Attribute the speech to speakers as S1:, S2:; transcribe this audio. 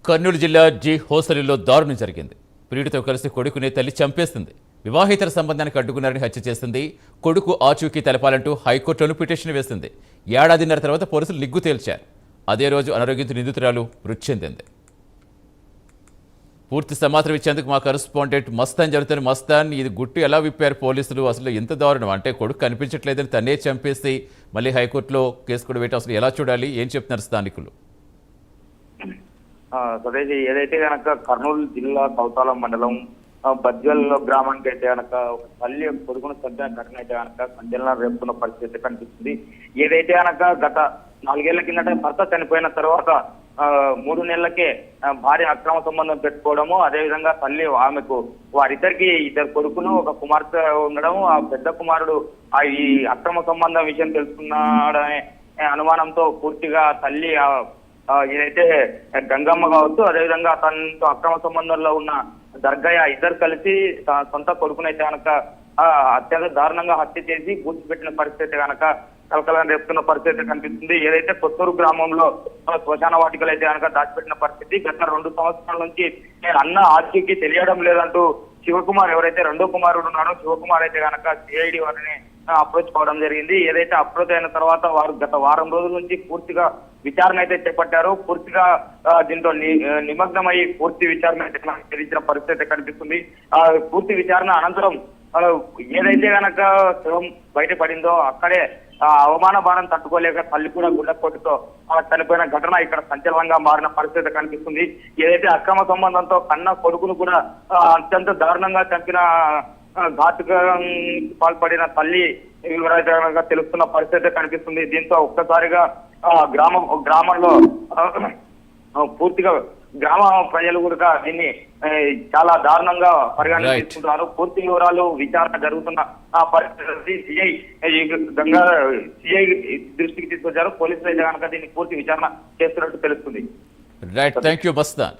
S1: కర్నూలు జిల్లా జి హోసలిలో దారుణం జరిగింది. ప్రియుడితో కలిసి కొడుకునే తల్లి చంపేస్తుంది. వివాహేతర సంబంధానికి అడ్డుకున్నారని హత్య చేసింది. కొడుకు ఆచూకీ తెలపాలంటూ హైకోర్టులో పిటిషన్ వేసింది. ఏడాదిన్నర తర్వాత పోలీసులు నిగ్గు తేల్చారు. అదే రోజు అనారోగ్యంతో నిందితురాలు మృతి చెందింది. పూర్తి సమాచారం ఇచ్చేందుకు మా కరెస్పాండెంట్ మస్తాన్ జరుగుతున్న మస్తాన్, ఇది గుట్టు ఎలా విప్పారు పోలీసులు? అసలు ఎంత దారుణం అంటే కొడుకు కనిపించట్లేదని తన్నే చంపేసి మళ్ళీ హైకోర్టులో కేసు కూడా వేయటం అసలు ఎలా చూడాలి? ఏం చెప్తున్నారు స్థానికులు?
S2: స్వదేశీ ఏదైతే కనుక కర్నూలు జిల్లా కౌతాలం మండలం బద్వెల్ గ్రామానికి అయితే కనుక ఒక తల్లి కొడుకును చంపిన ఘటన అయితే కనుక సంచలనం రేపుతున్న పరిస్థితి కనిపిస్తుంది. ఏదైతే కనుక గత 4 ఏళ్ల కిందట భర్త చనిపోయిన తర్వాత 3 నెలలకే భార్య అక్రమ సంబంధం పెట్టుకోవడము, అదేవిధంగా తల్లి ఆమెకు వారిద్దరికి 2 కొడుకులు 1 కుమార్తె ఉండడం, ఆ పెద్ద కుమారుడు ఈ అక్రమ సంబంధం విషయం తెలుసుకున్నాడనే అనుమానంతో పూర్తిగా తల్లి ఏదైతే గంగమ్మ కావచ్చు, అదేవిధంగా తనతో అక్రమ సంబంధంలో ఉన్న దర్గయ్య ఇద్దరు కలిసి సొంత కొడుకునైతే కనుక అత్యంత దారుణంగా హత్య చేసి పూడ్చిపెట్టిన పరిస్థితి కనుక కలకలం రేపుతున్న పరిస్థితి కనిపిస్తుంది. ఏదైతే కొత్తూరు గ్రామంలో శ్మశాన వాటికలు అయితే కనుక దాచిపెట్టిన పరిస్థితి. గత 2 సంవత్సరాల నుంచి నేను అన్న ఆచూకీ తెలియడం లేదంటూ శివకుమార్ ఎవరైతే 2వ కుమారుడు ఉన్నాడో శివకుమార్ అయితే కనుక సిఐడి వారిని అప్రోచ్ కావడం జరిగింది. ఏదైతే అప్రోచ్ అయిన తర్వాత వారు గత వారం రోజుల నుంచి పూర్తిగా విచారణ అయితే చేపట్టారు. పూర్తిగా దీంతో నిమగ్నమై పూర్తి విచారణ అయితే తెలిసిన పరిస్థితి కనిపిస్తుంది. పూర్తి విచారణ అనంతరం ఏదైతే గనక శవం బయటపడిందో అక్కడే అవమాన బాణం తట్టుకోలేక తల్లి కూడా గుండెపోటుతో చనిపోయిన ఘటన ఇక్కడ సంచలనంగా మారిన పరిస్థితి కనిపిస్తుంది. ఏదైతే అక్రమ సంబంధంతో కన్న కొడుకును కూడా అత్యంత దారుణంగా చంపిన ఘాతుగా పాల్పడిన తల్లి వివరాలుగా తెలుస్తున్న పరిస్థితి కనిపిస్తుంది. దీంతో ఒక్కసారిగా గ్రామంలో పూర్తిగా గ్రామ ప్రజలు కూడా దీన్ని చాలా దారుణంగా పరిగణన తీసుకుంటున్నారు. పూర్తి వివరాలు విచారణ జరుగుతున్న పరిస్థితి సిఐ దృష్టికి తీసుకొచ్చారు. పోలీసులు అయితే కనుక దీన్ని పూర్తి విచారణ చేస్తున్నట్టు తెలుస్తుంది.
S1: Right, thank you Mastan.